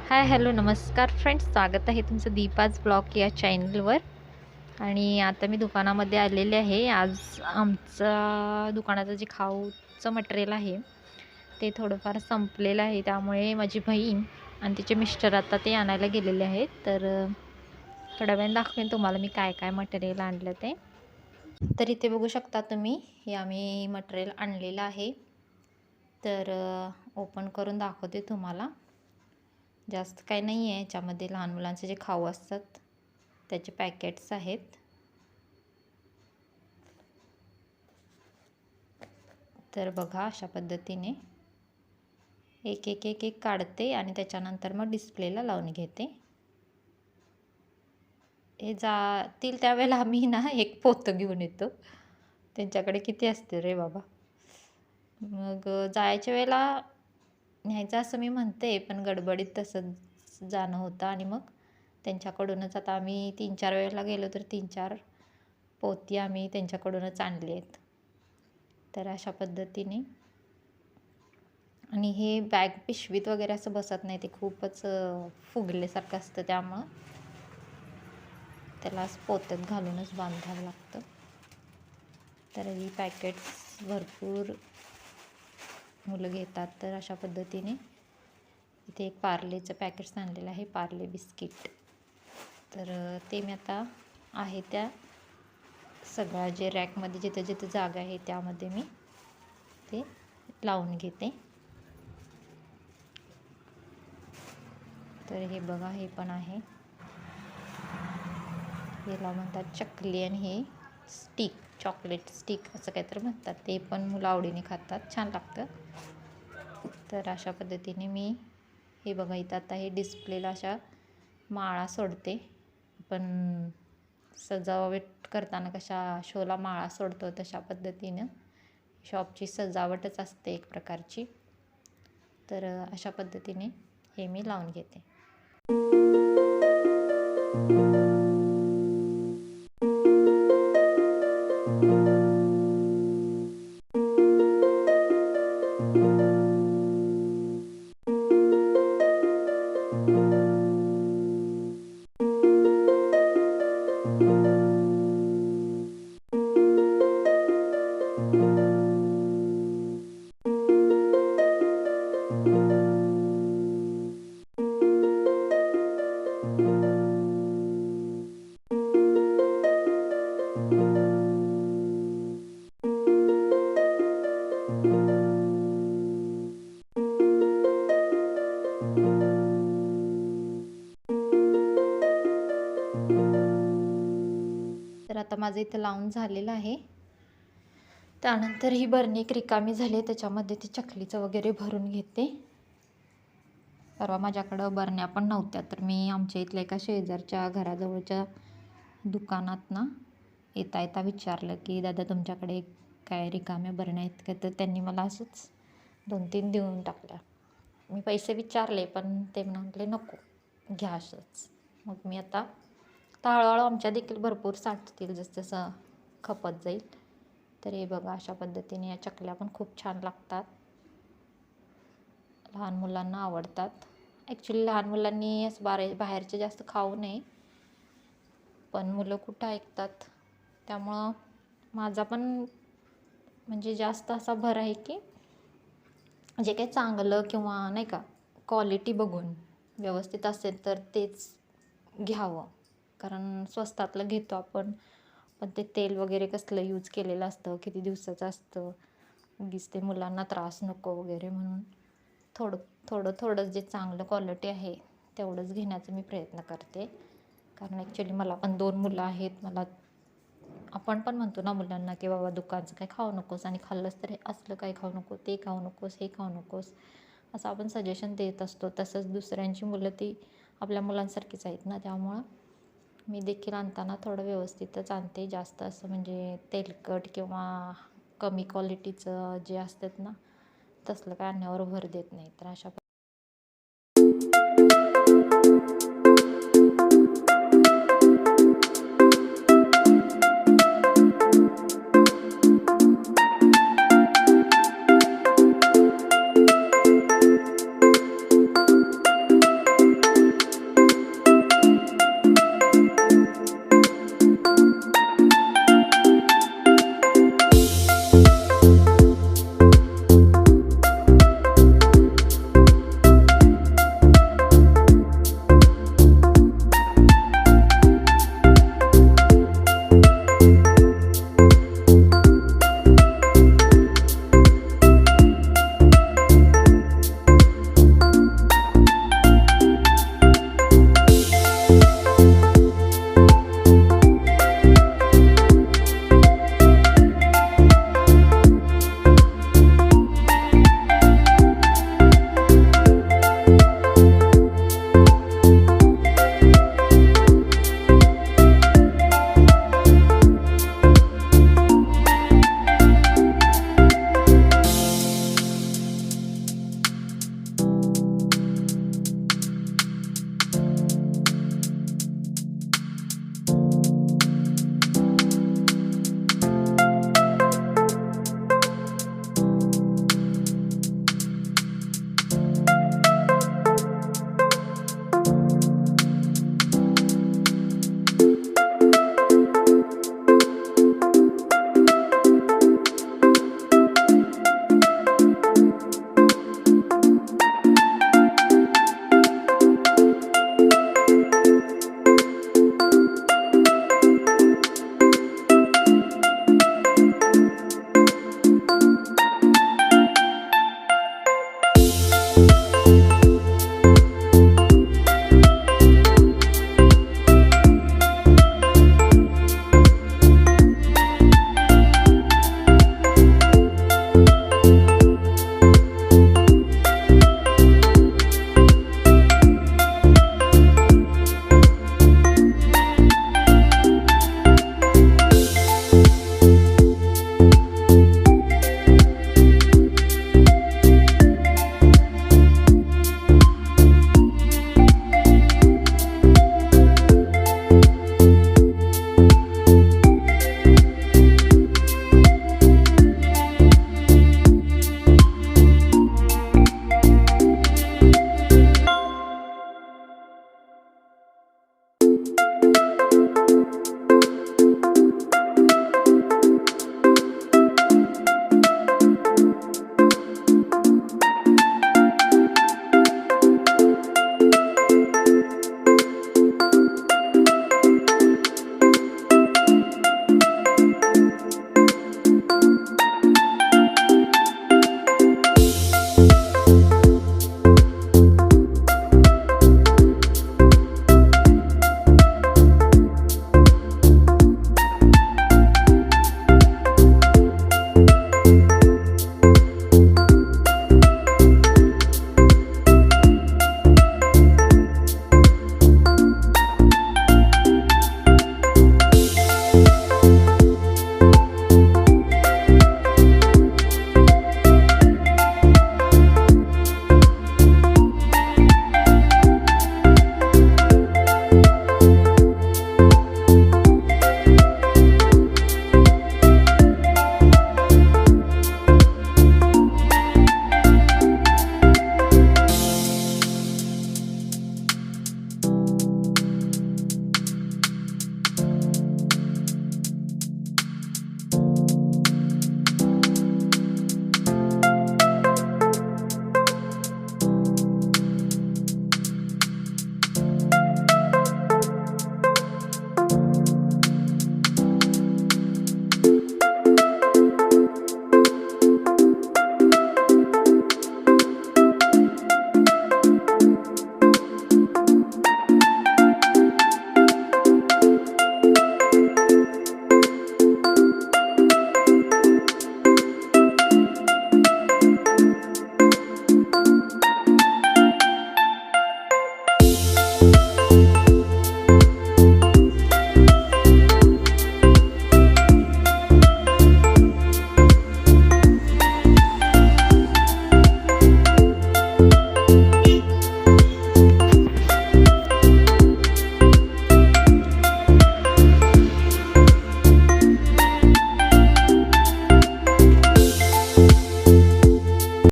Hi hello नमस्कार friends, स्वागत आहे तुमचं दीपाज ब्लॉग या चॅनलवर. आणि आता मी दुकानामध्ये आलेले आहे. आज आमचं दुकानाचं जे खाऊचं मटेरियल आहे ते थोडंफार संपलेलं आहे, त्यामुळे माझी बहीण आणि तिचे मिस्टर आता ते आणायला गेलेले आहेत. तर थोड्या वेळाने दाखवेन तुम्हाला मी काय काय मटेरियल आणलं ते. तर इथे बघू शकता तुम्ही, हे आम्ही मटेरियल आणलेलं आहे. तर ओपन करून दाखवते तुम्हाला. जास्त काही नाही आहे याच्यामध्ये. लहान मुलांचे जे खाऊ असतात त्याचे पॅकेट्स आहेत. तर बघा, अशा पद्धतीने एक एक एक एक काढते आणि त्याच्यानंतर मग डिस्प्लेला लावून घेते. हे जातील त्यावेळेला आम्ही ना एक पोतं घेऊन येतो. त्यांच्याकडे किती असते रे बाबा. मग जायच्या वेळेला न्यायचं असं मी म्हणते, पण गडबडीत तसं जाणं होतं. आणि मग त्यांच्याकडूनच आता आम्ही 3-4 वेळेला गेलो तर 3-4 पोती आम्ही त्यांच्याकडूनच आणली आहेत. तर अशा पद्धतीने. आणि हे बॅग पिशवीत वगैरे असं बसत नाही, ते खूपच फुगल्यासारखं असतं, त्यामुळं त्याला पोत्यात घालूनच बांधावं लागतं. तर ही पॅकेट्स भरपूर मुलं घेतात. तर अशा पद्धतीने इथे एक पार्लेचं पॅकेट्स आणलेलं आहे, पार्ले बिस्किट. तर ते मी आता आहे त्या सगळ्या जे रॅकमध्ये जिथे जिथे जागा आहे त्यामध्ये मी ते लावून घेते. तर हे बघा, हे पण आहे. याला म्हणतात चकली, आणि हे स्टिक, चॉकलेट स्टिक असं काहीतरी म्हणतात. ते पण मुलं आवडीने खातात, छान लागतं. तर अशा पद्धतीने मी हे बघा, इथं आता हे डिस्प्लेला अशा माळा सोडते. पण सजावट करताना कशा शोला माळा सोडतो तशा पद्धतीनं शॉपची सजावटच असते एक प्रकारची. तर अशा पद्धतीने हे मी लावून घेते. तर आता माझं इथं लावून झालेलं आहे. त्यानंतर ही बरणी एक रिकामी झाली, त्याच्यामध्ये ती चकलीचं वगैरे भरून घेते. परवा माझ्याकडं बरण्या पण नव्हत्या, तर मी आमच्या इथल्या एका शेजारच्या घराजवळच्या दुकानात ना येता येता विचारलं की दादा तुमच्याकडे काय रिकाम्या बरण्या आहेत का. तर त्यांनी मला असंच 2-3 देऊन टाकल्या. मी पैसे विचारले पण ते म्हणाले नको, घ्या असंच. मग मी आता हळूहळू आमच्या देखील भरपूर साठतील जसं खपत जाईल. तर हे बघा, अशा पद्धतीने या चकल्या पण खूप छान लागतात, लहान मुलांना आवडतात. ॲक्च्युली लहान मुलांनी असं बाहेरचे जास्त खाऊ नये, पण मुलं कुठं ऐकतात. त्यामुळं माझा पण म्हणजे जास्त असा भर आहे की जे काही चांगलं किंवा नाही का क्वालिटी बघून व्यवस्थित असेल तर तेच घ्यावं. कारण स्वस्तातलं घेतो आपण, पण ते तेल वगैरे कसलं यूज केलेलं असतं, किती दिवसाचं असतं, उगीच ते मुलांना त्रास नको वगैरे म्हणून थोडं जे चांगलं क्वालिटी आहे तेवढंच घेण्याचा मी प्रयत्न करते. कारण ॲक्च्युली मला पण 2 मुलं आहेत. आपण पण म्हणतो ना मुलांना की बाबा दुकानचं काही खाऊ नकोस, आणि खाल्लंस तर हे असलं काही खाऊ नको, ते खाऊ नकोस, हे खाऊ नकोस, असं आपण सजेशन देत असतो. तसंच दुसऱ्यांची मुलं ती आपल्या मुलांसारखीच आहेत ना, त्यामुळं मी देखील आणताना थोडं व्यवस्थितच आणते. जास्त असं म्हणजे तेलकट किंवा कमी क्वालिटीचं जे असतात ना तसलं काय आणण्यावर भर देत नाही. तर अशा बाय.